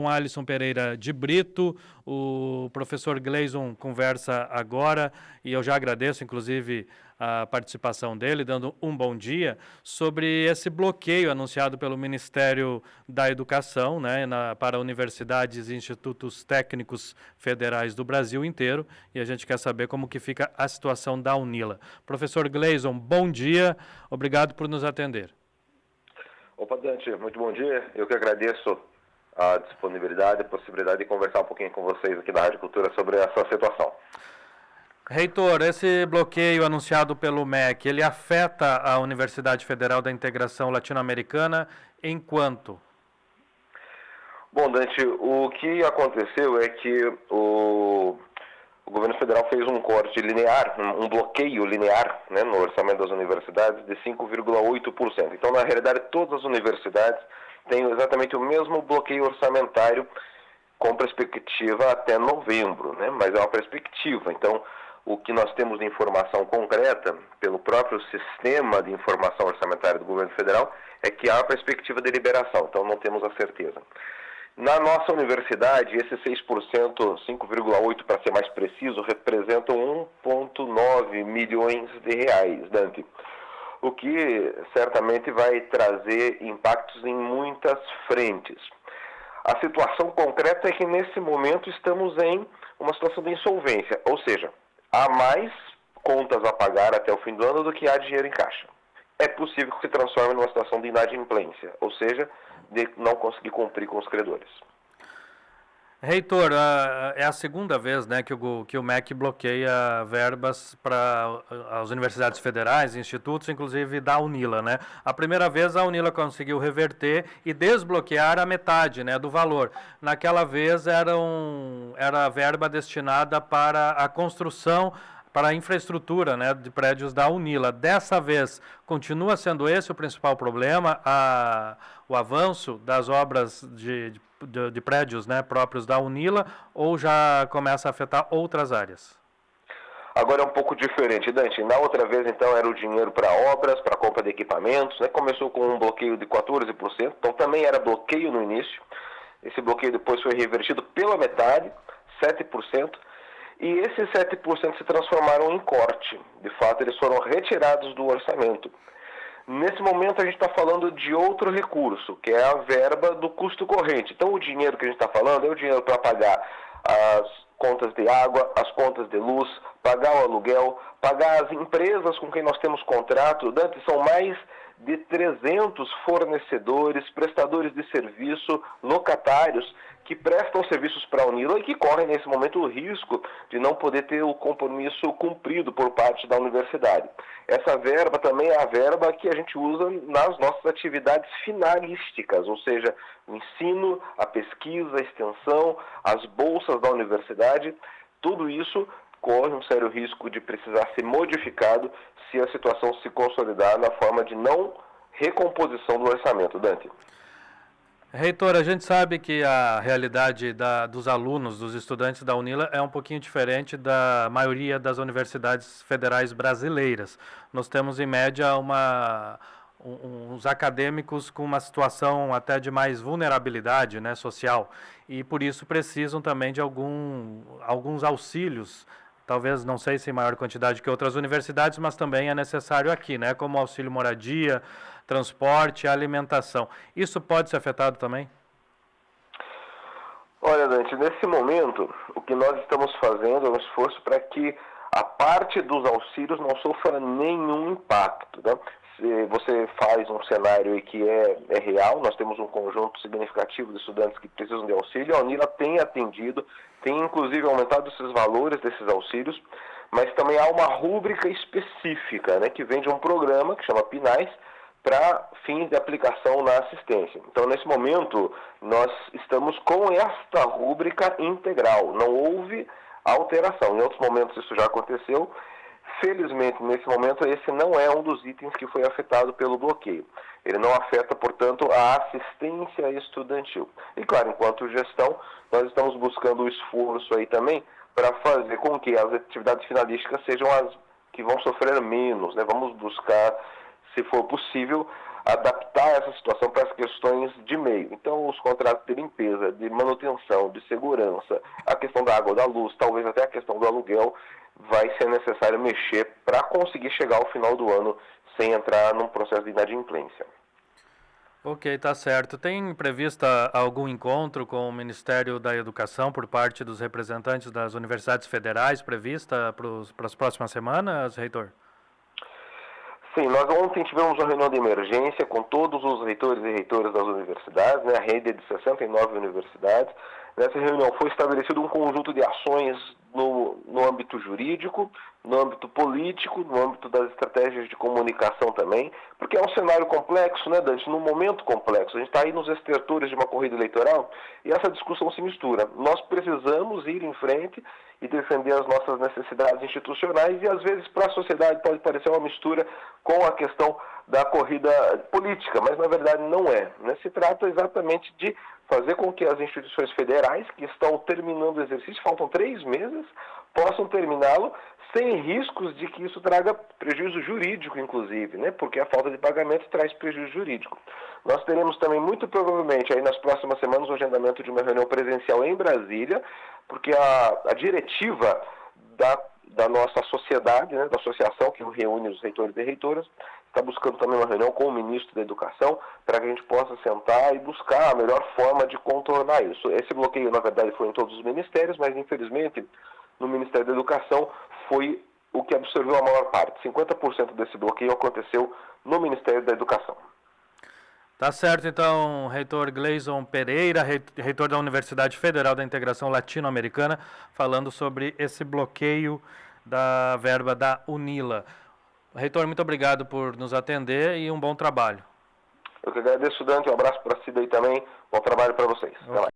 Com Alisson Pereira de Brito, o professor Gleison conversa agora, e eu já agradeço, inclusive, a participação dele, dando um bom dia, sobre esse bloqueio anunciado pelo Ministério da Educação, né, para universidades e institutos técnicos federais do Brasil inteiro, e a gente quer saber como que fica a situação da UNILA. Professor Gleison, bom dia, obrigado por nos atender. Opa, Dante, muito bom dia. Eu que agradeço a disponibilidade, a possibilidade de conversar um pouquinho com vocês aqui da Rádio Cultura sobre essa situação. Reitor, esse bloqueio anunciado pelo MEC, ele afeta a Universidade Federal da Integração Latino-Americana em quanto? Bom, Dante, o que aconteceu é que o governo federal fez um corte linear, um bloqueio linear, né, no orçamento das universidades de 5,8%. Então, na realidade, todas as universidades têm exatamente o mesmo bloqueio orçamentário com perspectiva até novembro, né? Mas é uma perspectiva. Então, o que nós temos de informação concreta, pelo próprio sistema de informação orçamentária do governo federal, é que há uma perspectiva de liberação, então não temos a certeza. Na nossa universidade, esse 6%, 5,8% para ser mais preciso, representam 1,9 milhões de reais, Dante. O que certamente vai trazer impactos em muitas frentes. A situação concreta é que nesse momento estamos em uma situação de insolvência, ou seja, há mais contas a pagar até o fim do ano do que há dinheiro em caixa. É possível que se transforme numa situação de inadimplência, ou seja, de não conseguir cumprir com os credores. Reitor, é a segunda vez, né, que o MEC bloqueia verbas para as universidades federais, institutos, inclusive da UNILA, né? A primeira vez a UNILA conseguiu reverter e desbloquear a metade, né, do valor. Naquela vez era a verba destinada para a construção, para a infraestrutura, né, de prédios da UNILA. Dessa vez, continua sendo esse o principal problema, o avanço das obras de prédios, né, próprios da UNILA, ou já começa a afetar outras áreas? Agora é um pouco diferente, Dante. Na outra vez, então, era o dinheiro para obras, para compra de equipamentos, né? Começou com um bloqueio de 14%, então também era bloqueio no início. Esse bloqueio depois foi revertido pela metade, 7%. E esses 7% se transformaram em corte. De fato, eles foram retirados do orçamento. Nesse momento, a gente está falando de outro recurso, que é a verba do custo corrente. Então, o dinheiro que a gente está falando é o dinheiro para pagar as contas de água, as contas de luz, pagar o aluguel, pagar as empresas com quem nós temos contrato. Dante, são mais de 300 fornecedores, prestadores de serviço, locatários, que prestam serviços para a UNILA e que correm nesse momento o risco de não poder ter o compromisso cumprido por parte da universidade. Essa verba também é a verba que a gente usa nas nossas atividades finalísticas, ou seja, o ensino, a pesquisa, a extensão, as bolsas da universidade, tudo isso corre um sério risco de precisar ser modificado se a situação se consolidar na forma de não recomposição do orçamento, Dante. Reitor, a gente sabe que a realidade dos alunos, dos estudantes da UNILA é um pouquinho diferente da maioria das universidades federais brasileiras. Nós temos, em média, uns acadêmicos com uma situação até de mais vulnerabilidade, né, social, e por isso precisam também de alguns auxílios. Talvez, não sei se em maior quantidade que outras universidades, mas também é necessário aqui, né? Como auxílio moradia, transporte, alimentação. Isso pode ser afetado também? Olha, Dante, nesse momento, o que nós estamos fazendo é um esforço para que a parte dos auxílios não sofra nenhum impacto, né? Se você faz um cenário aí que é real, nós temos um conjunto significativo de estudantes que precisam de auxílio, a UNILA tem atendido, tem inclusive aumentado esses valores desses auxílios, mas também há uma rúbrica específica, né, que vem de um programa que chama PNAES, para fins de aplicação na assistência. Então, nesse momento, nós estamos com esta rúbrica integral, não houve alteração. Em outros momentos isso já aconteceu. Felizmente, nesse momento, esse não é um dos itens que foi afetado pelo bloqueio. Ele não afeta, portanto, a assistência estudantil. E, claro, enquanto gestão, nós estamos buscando o esforço aí também para fazer com que as atividades finalísticas sejam as que vão sofrer menos, né? Vamos buscar, se for possível, adaptar essa situação para as questões de meio. Então, os contratos de limpeza, de manutenção, de segurança, a questão da água, da luz, talvez até a questão do aluguel, vai ser necessário mexer para conseguir chegar ao final do ano sem entrar num processo de inadimplência. Ok, tá certo. Tem prevista algum encontro com o Ministério da Educação por parte dos representantes das universidades federais prevista para as próximas semanas, reitor? Sim, nós ontem tivemos uma reunião de emergência com todos os reitores e reitoras das universidades, né, a rede de 69 universidades. Nessa reunião foi estabelecido um conjunto de ações no âmbito jurídico, no âmbito político, no âmbito das estratégias de comunicação também, porque é um cenário complexo, né, Dante? Num momento complexo. A gente está aí nos estertores de uma corrida eleitoral e essa discussão se mistura. Nós precisamos ir em frente e defender as nossas necessidades institucionais e, às vezes, para a sociedade pode parecer uma mistura com a questão da corrida política, mas, na verdade, não é. Né? Se trata exatamente de fazer com que as instituições federais, que estão terminando o exercício, faltam 3 meses, possam terminá-lo sem riscos de que isso traga prejuízo jurídico, inclusive, né? Porque a falta de pagamento traz prejuízo jurídico. Nós teremos também, muito provavelmente, aí nas próximas semanas, o agendamento de uma reunião presencial em Brasília, porque a diretiva da nossa sociedade, né, da associação que reúne os reitores e reitoras, está buscando também uma reunião com o ministro da Educação para que a gente possa sentar e buscar a melhor forma de contornar isso. Esse bloqueio, na verdade, foi em todos os ministérios, mas, infelizmente, no Ministério da Educação foi o que absorveu a maior parte. 50% desse bloqueio aconteceu no Ministério da Educação. Tá certo, então, reitor Gleison Pereira, reitor da Universidade Federal da Integração Latino-Americana, falando sobre esse bloqueio da verba da UNILA. Reitor, muito obrigado por nos atender e um bom trabalho. Eu que agradeço, Dante. Um abraço para a Cida aí também. Bom trabalho para vocês. Até mais.